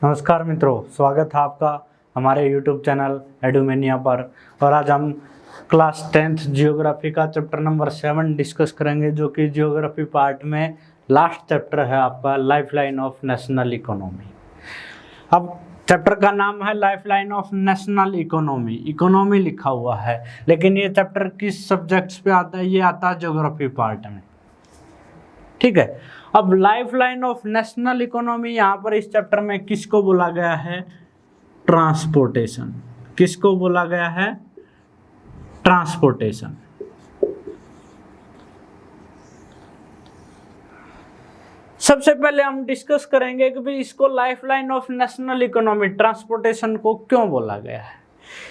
नमस्कार मित्रों, स्वागत है आपका हमारे YouTube चैनल एडुमेनिया पर। और आज हम क्लास 10th जियोग्राफी का चैप्टर नंबर 7 डिस्कस करेंगे, जो कि जियोग्राफी पार्ट में लास्ट चैप्टर है आपका, लाइफलाइन ऑफ नेशनल इकोनॉमी। अब चैप्टर का नाम है lifeline of national economy, economy लिखा हुआ है, लेकिन ये चैप्टर किस सब्जेक्ट्स पे आता है? ये आता है ज्योग्राफी पार्ट में, ठीक है। अब लाइफलाइन ऑफ नेशनल इकोनॉमी यहाँ पर इस चैप्टर में किसको बोला गया है? ट्रांसपोर्टेशन। किसको बोला गया है? ट्रांसपोर्टेशन। सबसे पहले हम डिस्कस करेंगे कि भाई इसको lifeline of national economy, transportation को क्यों बोला गया है।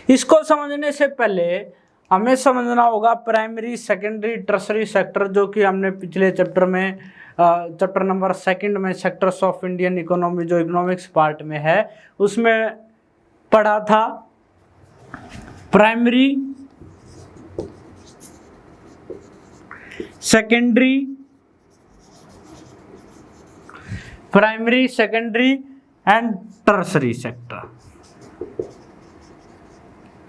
इसको समझने से पहले हमें समझना होगा प्राइमरी, सेकेंडरी, टर्सरी सेक्टर, जो कि हमने पिछले चैप्टर में चैप्टर नंबर 2 में सेक्टर्स ऑफ इंडियन इकोनॉमी, जो इकोनॉमिक्स पार्ट में है, उसमें पढ़ा था। Primary, secondary, primary, secondary and tertiary sector.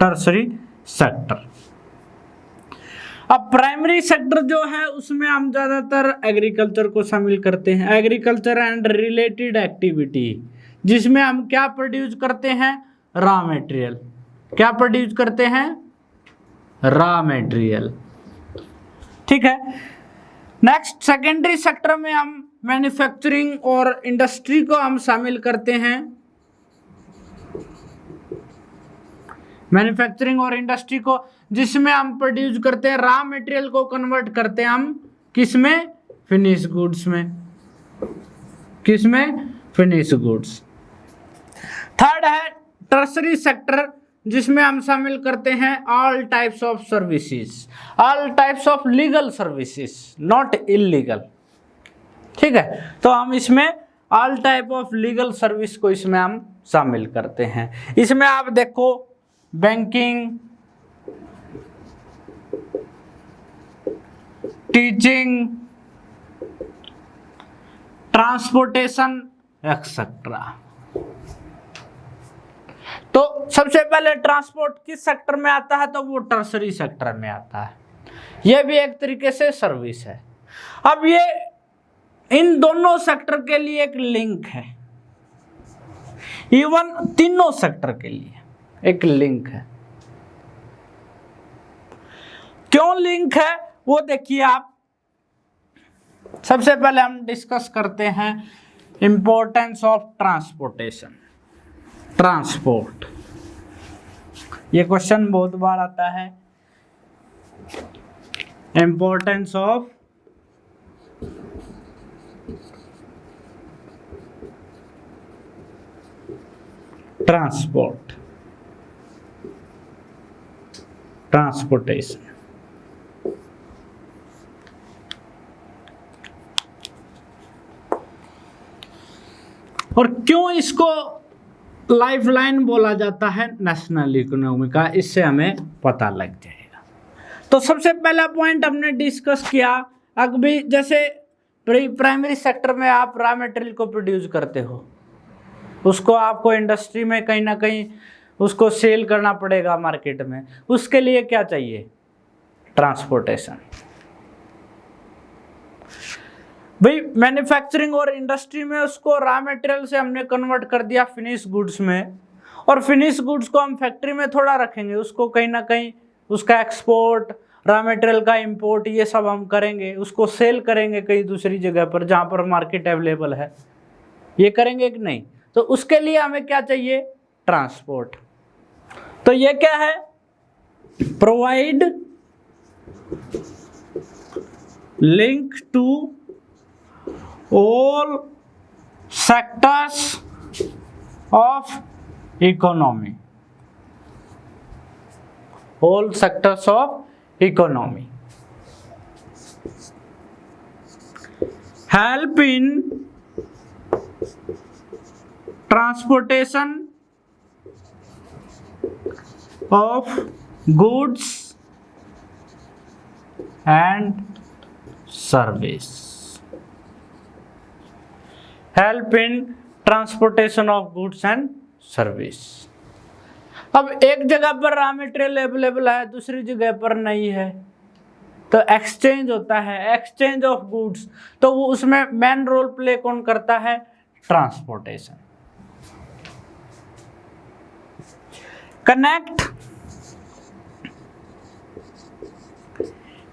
Tertiary sector. अब प्राइमरी सेक्टर जो है उसमें हम ज्यादातर एग्रीकल्चर को शामिल करते हैं, एग्रीकल्चर एंड रिलेटेड एक्टिविटी, जिसमें हम क्या प्रोड्यूस करते हैं? Raw material. क्या प्रोड्यूस करते हैं? रॉ मटेरियल, ठीक है। नेक्स्ट, सेकेंडरी सेक्टर में हम मैन्युफैक्चरिंग और इंडस्ट्री को हम शामिल करते हैं। मैन्युफैक्चरिंग और इंडस्ट्री को, जिसमें हम प्रोड्यूस करते हैं रॉ मटेरियल को कन्वर्ट करते हैं हम किसमें? फिनिश गुड्स में। किसमें? Finish goods. थर्ड है टर्सरी सेक्टर, जिसमें हम शामिल करते हैं all types of services, all types of legal services, not illegal, ठीक है। तो हम इसमें all type of legal service को इसमें हम शामिल करते हैं। इसमें आप देखो बैंकिंग, टीचिंग, ट्रांसपोर्टेशन एक्सेट्रा। तो सबसे पहले ट्रांसपोर्ट किस सेक्टर में आता है? तो वो टर्सरी सेक्टर में आता है। यह भी एक तरीके से सर्विस है। अब ये इन दोनों सेक्टर के लिए एक लिंक है, इवन तीनों सेक्टर के लिए एक लिंक है। क्यों लिंक है वो देखिए आप। सबसे पहले हम डिस्कस करते हैं इंपॉर्टेंस ऑफ ट्रांसपोर्टेशन, ट्रांसपोर्ट। ये क्वेश्चन बहुत बार आता है, इंपॉर्टेंस ऑफ ट्रांसपोर्ट, ट्रांसपोर्टेशन। और क्यों इसको लाइफलाइन बोला जाता है नेशनल इकोनॉमी का, इससे हमें पता लग जाएगा। तो सबसे पहला पॉइंट हमने डिस्कस किया, अभी जैसे प्राइमरी सेक्टर में आप रॉ मटेरियल को प्रोड्यूस करते हो, उसको आपको इंडस्ट्री में कहीं ना कहीं उसको सेल करना पड़ेगा मार्केट में। उसके लिए क्या चाहिए? ट्रांसपोर्टेशन। भाई मैन्युफैक्चरिंग और इंडस्ट्री में उसको रॉ मटेरियल से हमने कन्वर्ट कर दिया फिनिश गुड्स में, और फिनिश गुड्स को हम फैक्ट्री में थोड़ा रखेंगे, उसको कहीं ना कहीं उसका एक्सपोर्ट, रॉ मटेरियल का इंपोर्ट, ये सब हम करेंगे, उसको सेल करेंगे कहीं दूसरी जगह पर जहाँ पर मार्केट अवेलेबल है। ये करेंगे कि नहीं? तो उसके लिए हमें क्या चाहिए? ट्रांसपोर्ट। तो ये क्या है? Provide link to all sectors of economy, all sectors of economy, help in transportation of goods and service, help in transportation of goods and service. अब एक जगह पर रॉ मटेरियल अवेलेबल है, दूसरी जगह पर नहीं है, तो एक्सचेंज होता है, एक्सचेंज ऑफ गुड्स। तो वो उसमें मेन रोल प्ले कौन करता है? Transportation. Connect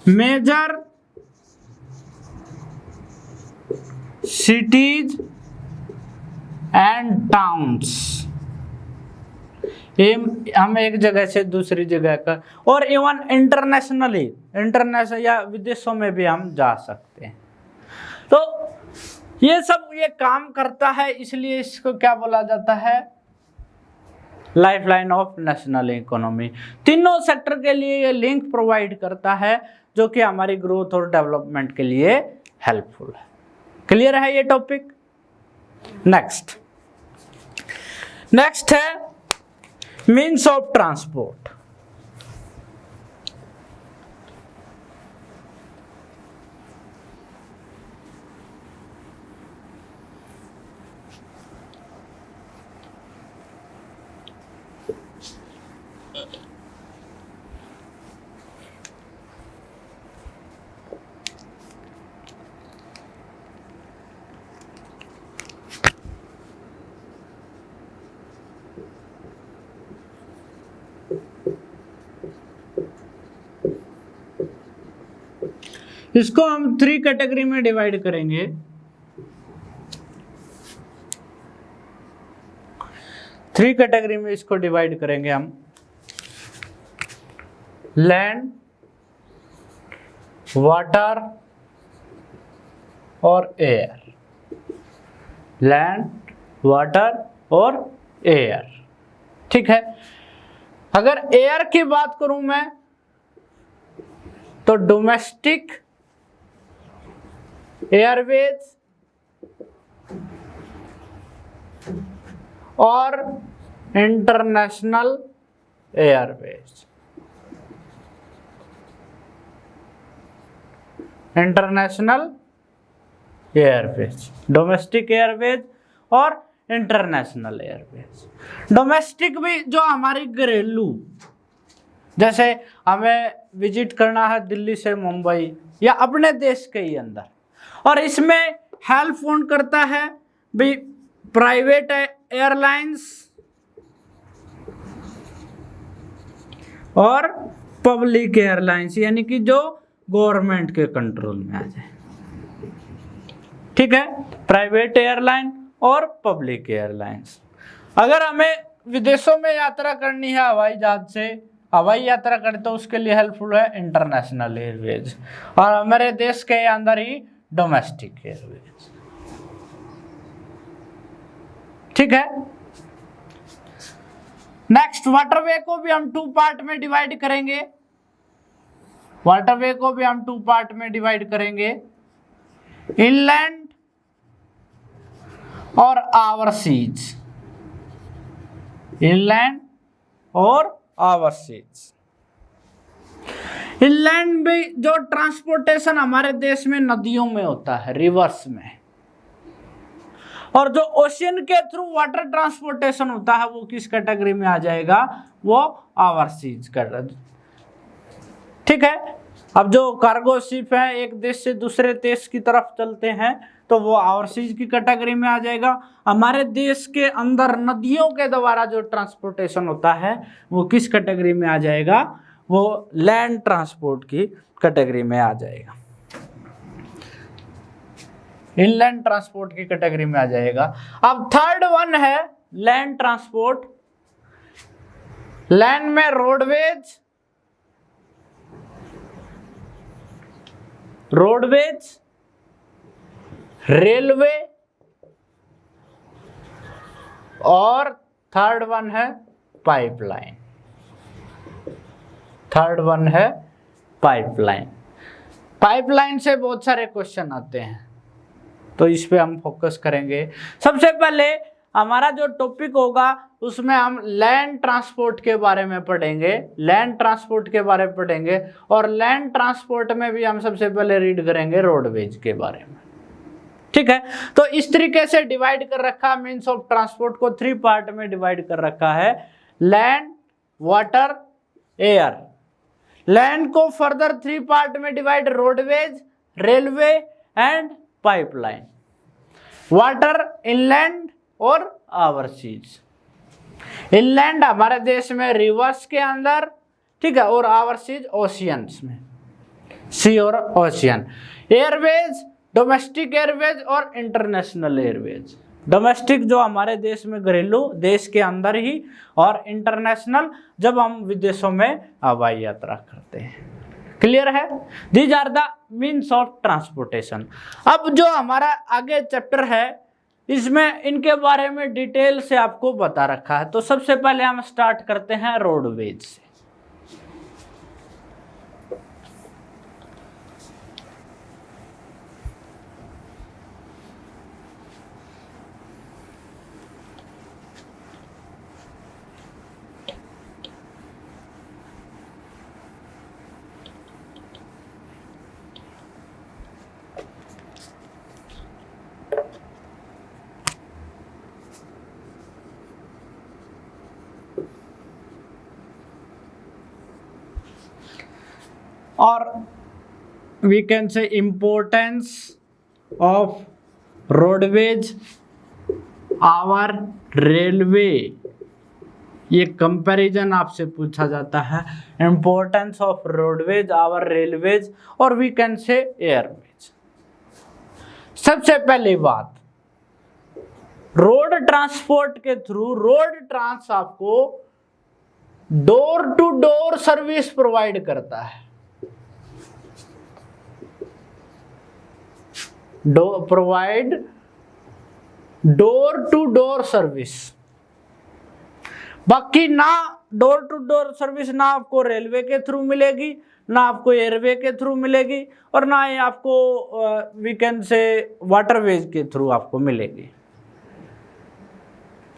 major cities and towns. हम एक जगह से दूसरी जगह का, और इवन इंटरनेशनली, इंटरनेशनल या विदेशों में भी हम जा सकते हैं। तो ये सब ये काम करता है, इसलिए इसको क्या बोला जाता है? Lifeline of national economy. तीनों सेक्टर के लिए ये लिंक प्रोवाइड करता है, जो कि हमारी ग्रोथ और डेवलपमेंट के लिए हेल्पफुल है। क्लियर है ये टॉपिक? नेक्स्ट है मीन्स ऑफ ट्रांसपोर्ट। इसको हम 3 कैटेगरी में डिवाइड करेंगे। थ्री कैटेगरी में इसको डिवाइड करेंगे हम। लैंड, वाटर और एयर। लैंड, वाटर और एयर। ठीक है। अगर एयर की बात करूं मैं तो डोमेस्टिक एयरवेज और international Airways. International Airways, domestic Airways और इंटरनेशनल एयरवेज। डोमेस्टिक भी जो हमारी घरेलू, जैसे हमें विजिट करना है दिल्ली से मुंबई या अपने देश के ही अंदर, और इसमें हेल्प कौन करता है भी? प्राइवेट एयरलाइंस और पब्लिक एयरलाइंस, यानी कि जो गवर्नमेंट के कंट्रोल में आ जाए। ठीक है, प्राइवेट एयरलाइन और पब्लिक एयरलाइंस। अगर हमें विदेशों में यात्रा करनी है हवाई जहाज से, हवाई यात्रा करते तो उसके लिए हेल्पफुल है इंटरनेशनल एयरवेज, और हमारे देश के अंदर ही डोमेस्टिक एयरवेज। ठीक है। नेक्स्ट, वाटरवे को भी हम 2 पार्ट में डिवाइड करेंगे। वाटरवे को भी हम 2 पार्ट में डिवाइड करेंगे, इनलैंड और ओवरसीज। इनलैंड और ओवरसीज। इनलैंड भी जो ट्रांसपोर्टेशन हमारे देश में नदियों में होता है, रिवर्स में, और जो ओशियन के थ्रू वाटर ट्रांसपोर्टेशन होता है वो किस कैटेगरी में आ जाएगा? वो ओवरसीज कैटेगरी। ठीक है। अब जो कार्गो शिप है एक देश से दूसरे देश की तरफ चलते हैं तो वो ओवरसीज की कैटेगरी में आ जाएगा। हमारे देश के अंदर नदियों के द्वारा जो ट्रांसपोर्टेशन होता है वो किस कैटेगरी में आ जाएगा? वो लैंड ट्रांसपोर्ट की कैटेगरी में आ जाएगा, इनलैंड ट्रांसपोर्ट की कैटेगरी में आ जाएगा। अब थर्ड वन है लैंड ट्रांसपोर्ट। लैंड में रोडवेज, रेलवे और थर्ड वन है पाइपलाइन। थर्ड वन है पाइपलाइन। पाइपलाइन से बहुत सारे क्वेश्चन आते हैं तो इस पे हम फोकस करेंगे। सबसे पहले हमारा जो टॉपिक होगा उसमें हम लैंड ट्रांसपोर्ट के बारे में पढ़ेंगे, लैंड ट्रांसपोर्ट के बारे में पढ़ेंगे, और लैंड ट्रांसपोर्ट में भी हम सबसे पहले रीड करेंगे रोडवेज के बारे में। ठीक है। तो इस तरीके से डिवाइड कर रखा है, मीन्स ऑफ ट्रांसपोर्ट को 3 पार्ट में डिवाइड कर रखा है, लैंड, वाटर, एयर। लैंड को फर्दर 3 पार्ट में divide, roadways, railway and pipeline. Water inland और ओवरसीज। इनलैंड हमारे देश में रिवर्स के अंदर, ठीक है, और ओवरसीज ओशियंस में, सी और ओशियन। एयरवेज, डोमेस्टिक एयरवेज और इंटरनेशनल एयरवेज। डोमेस्टिक जो हमारे देश में घरेलू, देश के अंदर ही, और इंटरनेशनल जब हम विदेशों में हवाई यात्रा करते हैं। क्लियर है? These are the means of transportation. अब जो हमारा आगे चैप्टर है इसमें इनके बारे में डिटेल से आपको बता रखा है। तो सबसे पहले हम स्टार्ट करते हैं रोडवेज से। और we can say importance of roadways our railway, ये कंपैरिजन आपसे पूछा जाता है। Importance of roadways our railways और वी कैन से एयरवेज। सबसे पहली बात, रोड ट्रांसपोर्ट के थ्रू रोड ट्रांस आपको door to door service provide करता है। Provide door to door service. बाकी ना डोर टू डोर सर्विस ना आपको रेलवे के थ्रू मिलेगी, ना आपको एयरवे के थ्रू मिलेगी, और ना ही आपको वी कैन से वाटरवेज के थ्रू आपको मिलेगी।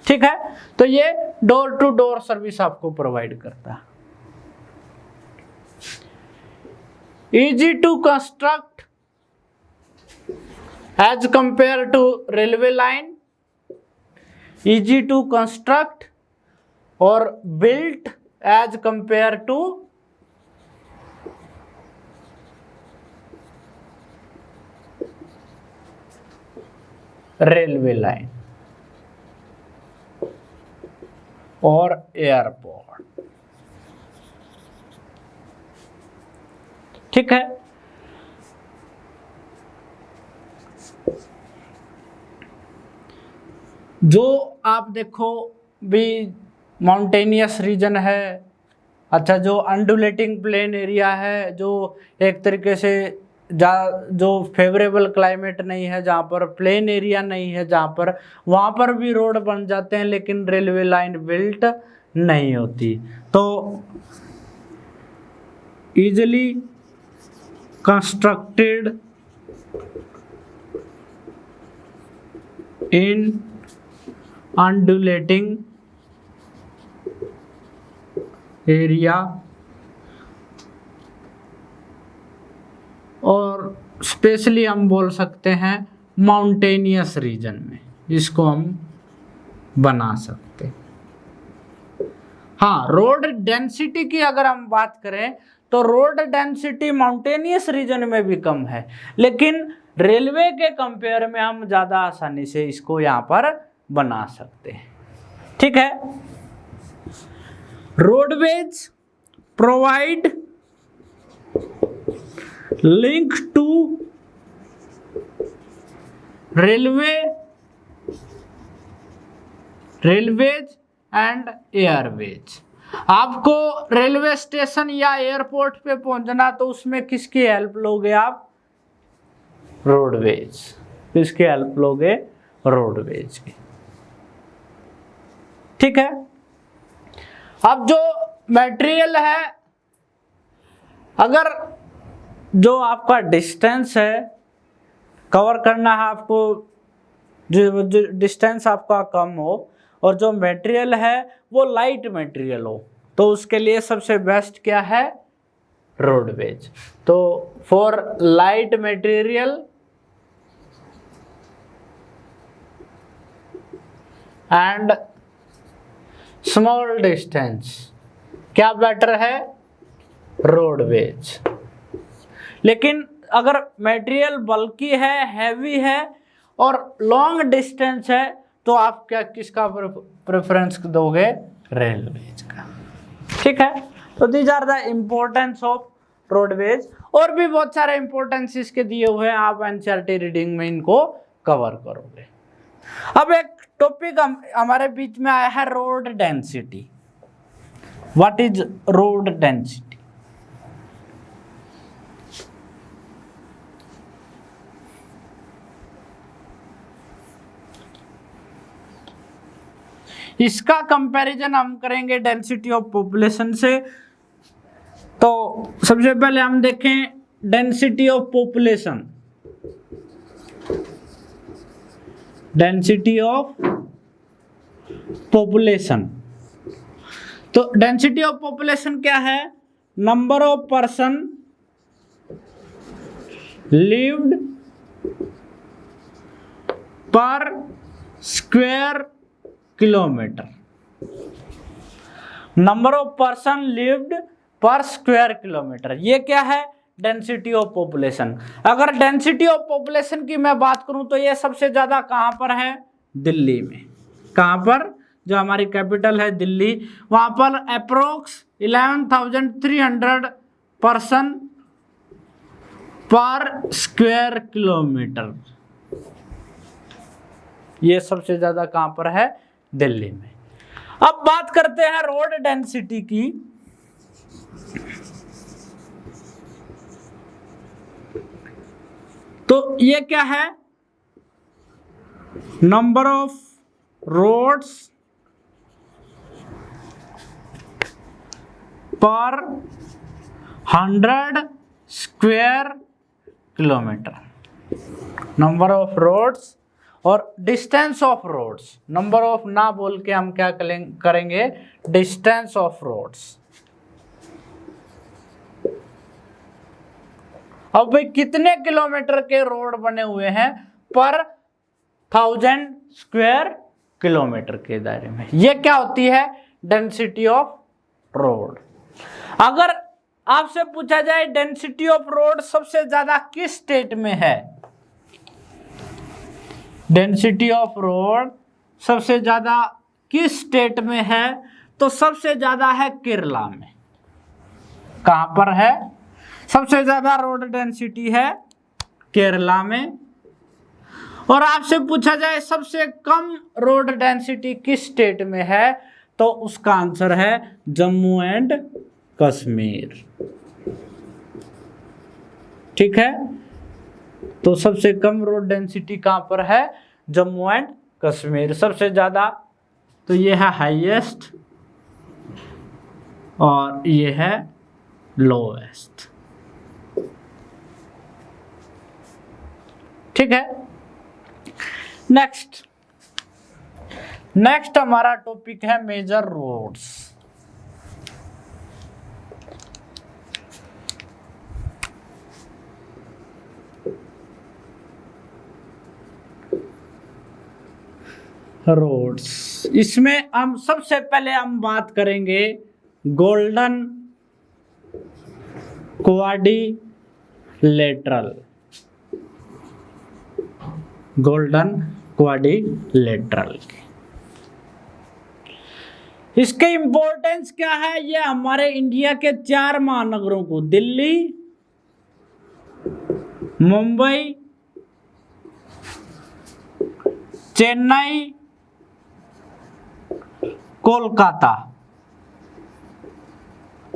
ठीक है, तो ये डोर टू डोर सर्विस आपको प्रोवाइड करता है। Easy to construct as compared to railway line, easy to construct or built as compared to railway line और एयरपोर्ट। ठीक है, जो आप देखो भी माउंटेनियस रीजन है, अच्छा जो अंडुलेटिंग प्लेन एरिया है, जो एक तरीके से जो फेवरेबल क्लाइमेट नहीं है, जहाँ पर प्लेन एरिया नहीं है, जहाँ पर वहाँ पर भी रोड बन जाते हैं लेकिन रेलवे लाइन बिल्ट नहीं होती। तो easily constructed in undulating area और स्पेशली हम बोल सकते हैं माउंटेनियस रीजन में, जिसको हम बना सकते। हाँ, रोड डेंसिटी की अगर हम बात करें तो रोड डेंसिटी माउंटेनियस रीजन में भी कम है, लेकिन रेलवे के कंपेयर में हम ज़्यादा आसानी से इसको यहाँ पर बना सकते हैं। ठीक है, roadways provide link to railways and airways. आपको रेलवे स्टेशन या एयरपोर्ट पे पहुंचना तो उसमें किसकी हेल्प लोगे आप? रोडवेज। किसकी हेल्प लोगे? रोडवेज की। ठीक है, अब जो मटेरियल है, अगर जो आपका डिस्टेंस है कवर करना है आपको, जो डिस्टेंस आपका कम हो और जो मटेरियल है वो लाइट मटेरियल हो, तो उसके लिए सबसे बेस्ट क्या है? रोडवेज। तो for light material and small distance क्या बेटर है? रोडवेज। लेकिन अगर मटेरियल बल्की है, हैवी है और लॉन्ग डिस्टेंस है तो आप क्या किसका प्रेफरेंस दोगे? रेलवेज का। ठीक है, तो these are the importance of roadways. और भी बहुत सारे इंपॉर्टेंस इसके दिए हुए हैं, आप एनसीईआरटी रीडिंग में इनको कवर करोगे। अब एक टॉपिक हमारे बीच में आया है, road density. What is road density? इसका कंपैरिजन हम करेंगे डेंसिटी ऑफ पॉपुलेशन से। तो सबसे पहले हम देखें density of population. Density of population, तो डेंसिटी ऑफ पॉपुलेशन क्या है? नंबर ऑफ पर्सन लिव्ड पर square kilometre. Number of person lived पर स्क्वायर किलोमीटर, ये क्या है? Density of population. अगर डेंसिटी ऑफ पॉपुलेशन की मैं बात करूं तो ये सबसे ज्यादा कहां पर है? दिल्ली में। कहां पर? जो हमारी कैपिटल है दिल्ली, वहां पर अप्रोक्स 11,300 पर्सन पर स्क्वायर किलोमीटर। ये सबसे ज्यादा कहां पर है? दिल्ली में। अब बात करते हैं रोड डेंसिटी की। तो ये क्या है? नंबर ऑफ रोड्स पर 100 square kilometre. Number of roads और distance of roads. Number of ना बोल के हम क्या करेंगे? Distance of roads. अब भाई कितने किलोमीटर के रोड बने हुए हैं पर 1000 स्क्वायर किलोमीटर के दायरे में? ये क्या होती है? Density of road. अगर आपसे पूछा जाए डेंसिटी ऑफ रोड सबसे ज्यादा किस स्टेट में है? डेंसिटी ऑफ रोड सबसे ज्यादा किस स्टेट में है? तो सबसे ज्यादा है केरला में। कहां पर है? सबसे ज्यादा रोड डेंसिटी है केरला में। और आपसे पूछा जाए सबसे कम रोड डेंसिटी किस स्टेट में है? तो उसका आंसर है जम्मू एंड कश्मीर। ठीक है, तो सबसे कम रोड डेंसिटी कहां पर है? जम्मू एंड कश्मीर। सबसे ज्यादा तो ये है हाईएस्ट और ये है लोएस्ट। ठीक है, नेक्स्ट हमारा टॉपिक है मेजर रोड्स। रोड्स, इसमें हम सबसे पहले हम बात करेंगे गोल्डन क्वाड्रिलेटरल। गोल्डन क्वाड्रिलेटरल की इसके इंपॉर्टेंस क्या है? ये हमारे इंडिया के 4 महानगरों को, दिल्ली, मुंबई, चेन्नई, कोलकाता,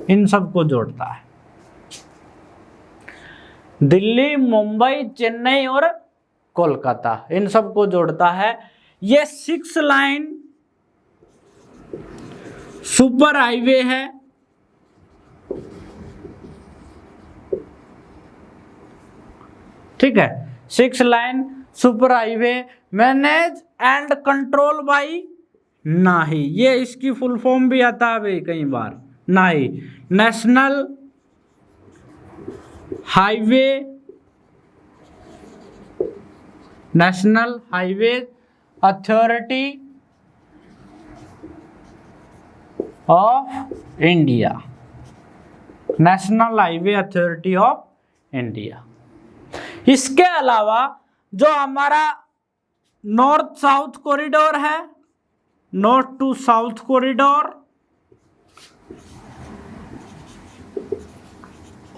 इन सबको जोड़ता है। दिल्ली, मुंबई, चेन्नई और कोलकाता, इन सबको जोड़ता है। ये 6 लाइन सुपर हाईवे है। ठीक है, 6 line super highway manage and control by नाही। ये इसकी फुल फॉर्म भी आता है कई बार, नाही, national highway authority of India, national highway authority of India. इसके अलावा जो हमारा नॉर्थ साउथ कॉरिडोर है, नॉर्थ टू साउथ कॉरिडोर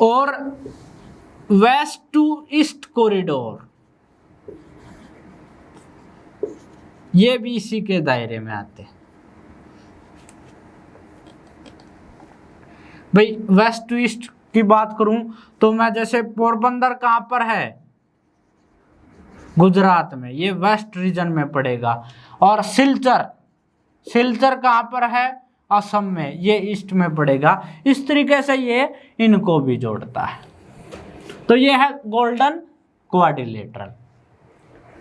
और वेस्ट टू ईस्ट कॉरिडोर, ये भी इसी के दायरे में आते हैं। भाई वेस्ट टू ईस्ट की बात करूं तो मैं जैसे पोरबंदर कहां पर है, गुजरात में, ये वेस्ट रीजन में पड़ेगा। और सिलचर कहां पर है, असम में, ये ईस्ट में पड़ेगा। इस तरीके से ये इनको भी जोड़ता है। तो ये है गोल्डन क्वाड्रिलेटरल।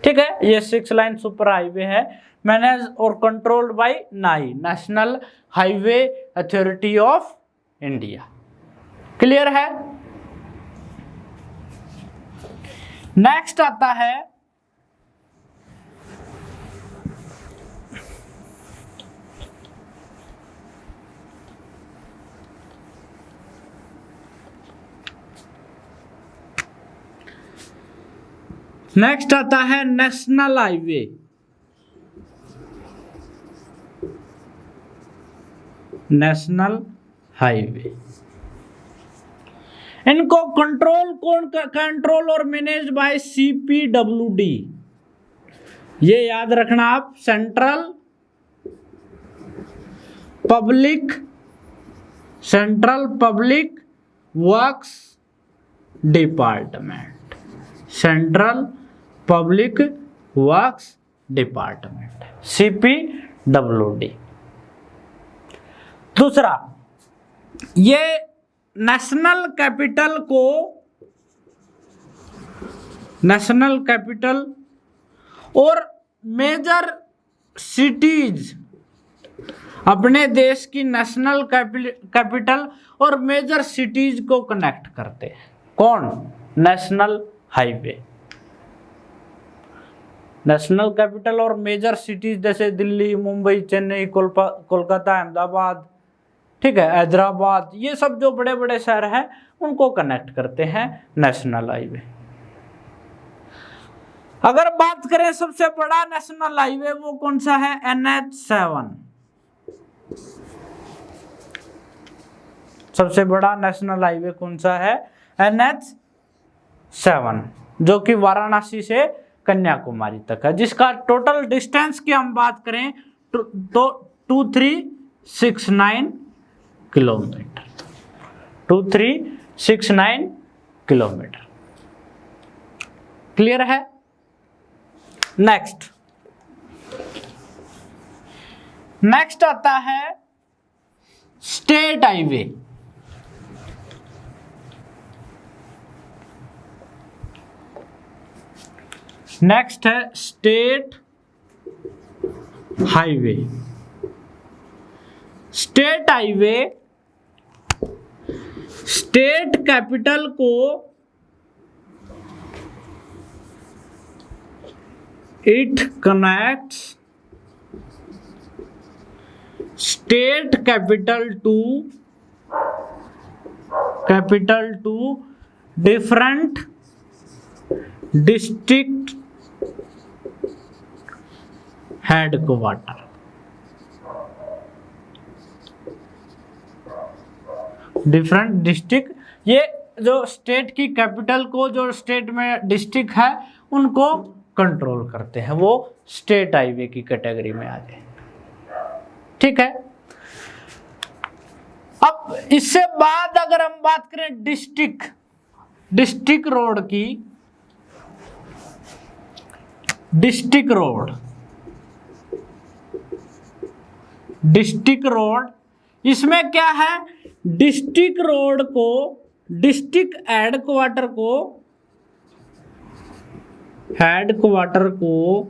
ठीक है, ये 6 लाइन सुपर हाईवे है, मैनेज और कंट्रोल्ड बाय नाई, national highway authority of India. Clear है। नेक्स्ट आता है नेशनल हाईवे। नेशनल हाईवे इनको कंट्रोल और मैनेज बाय CPWD। ये याद रखना आप, central public works department, central public works department, CPWD। दूसरा, ये नेशनल कैपिटल और मेजर सिटीज, अपने देश की नेशनल कैपिटल और मेजर सिटीज को कनेक्ट करते हैं। कौन? National highway. नेशनल कैपिटल और मेजर सिटीज जैसे दिल्ली, मुंबई, चेन्नई, कोलकाता, अहमदाबाद, ठीक है, हैदराबाद, ये सब जो बड़े बड़े शहर हैं उनको कनेक्ट करते हैं नेशनल हाईवे। अगर बात करें सबसे बड़ा नेशनल हाईवे, वो कौन सा है? NH7। सबसे बड़ा नेशनल हाईवे कौन सा है? NH7, जो कि वाराणसी से कन्याकुमारी तक है, जिसका टोटल डिस्टेंस की हम बात करें तो 2369 किलोमीटर, 2369 किलोमीटर। क्लियर है। नेक्स्ट आता है स्टेट हाईवे। नेक्स्ट है state highway. State highway state capital को it connects state capital to different district headquarter. Different district, ये जो स्टेट की कैपिटल को, जो स्टेट में डिस्ट्रिक्ट है, उनको कंट्रोल करते हैं, वो स्टेट हाईवे की कैटेगरी में आ जाए। ठीक है। अब इससे बाद अगर हम बात करें डिस्ट्रिक्ट रोड की, डिस्ट्रिक्ट रोड, इसमें क्या है? डिस्ट्रिक्ट रोड को डिस्ट्रिक्ट हेडक्वार्टर को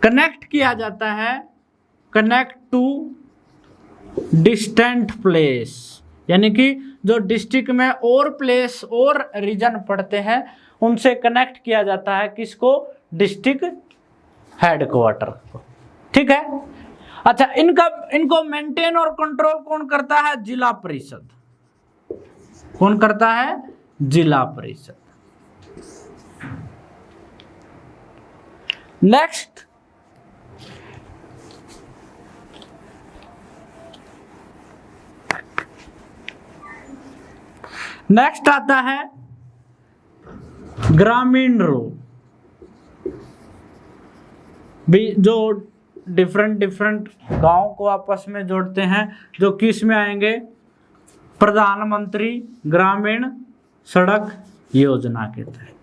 कनेक्ट किया जाता है, कनेक्ट टू डिस्टेंट प्लेस, यानी कि जो डिस्ट्रिक्ट में और प्लेस और रीजन पड़ते हैं उनसे कनेक्ट किया जाता है। किसको? डिस्ट्रिक्ट हेडक्वार्टर को। ठीक है। अच्छा, इनको मेंटेन और कंट्रोल कौन करता है? जिला परिषद। कौन करता है? जिला परिषद। नेक्स्ट, आता है ग्रामीण रोड। भी जो डिफरेंट गांव को आपस में जोड़ते हैं, जो किस में आएंगे? प्रधानमंत्री ग्रामीण सड़क योजना के तहत।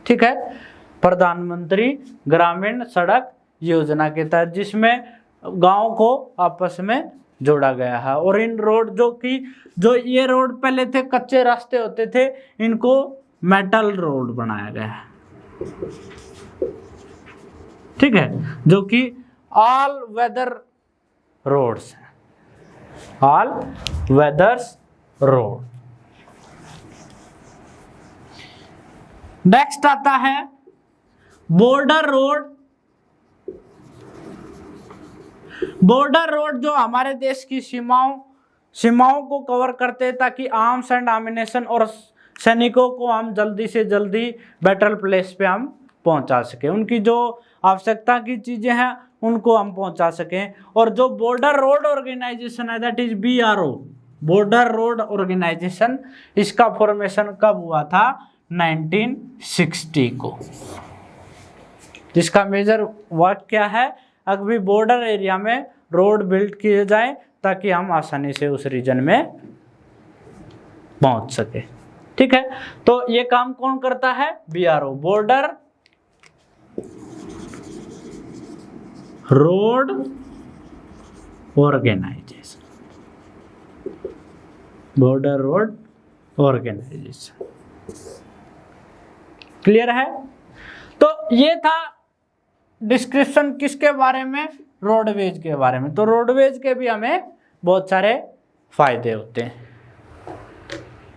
ठीक है, प्रधानमंत्री ग्रामीण सड़क योजना के तहत, जिसमें गांव को आपस में जोड़ा गया है। और इन रोड जो ये रोड पहले थे कच्चे रास्ते होते थे, इनको मेटल रोड बनाया गया है। ठीक है, जो कि ऑल वेदर रोड्स हैं, ऑल वेदर्स रोड। नेक्स्ट आता है बॉर्डर रोड। बॉर्डर रोड जो हमारे देश की सीमाओं को कवर करते हैं, ताकि आर्म्स एंड एमिनेशन और सैनिकों को हम जल्दी से जल्दी बैटल प्लेस पे हम पहुंचा सकें, उनकी जो आवश्यकता की चीजें हैं उनको हम पहुंचा सकें। और जो बॉर्डर रोड ऑर्गेनाइजेशन है, that is BRO, border road organisation, इसका फॉर्मेशन कब हुआ था? 1960 को। जिसका मेजर वर्क क्या है? अभी बॉर्डर एरिया में रोड बिल्ड किए जाए ताकि हम आसानी से उस रीजन में पहुंच सके। ठीक है, तो ये काम कौन करता है? BRO, border road organisation, border road organisation. Clear है? तो ये था डिस्क्रिप्शन किसके बारे में? रोडवेज के बारे में। तो रोडवेज के भी हमें बहुत सारे फायदे होते हैं।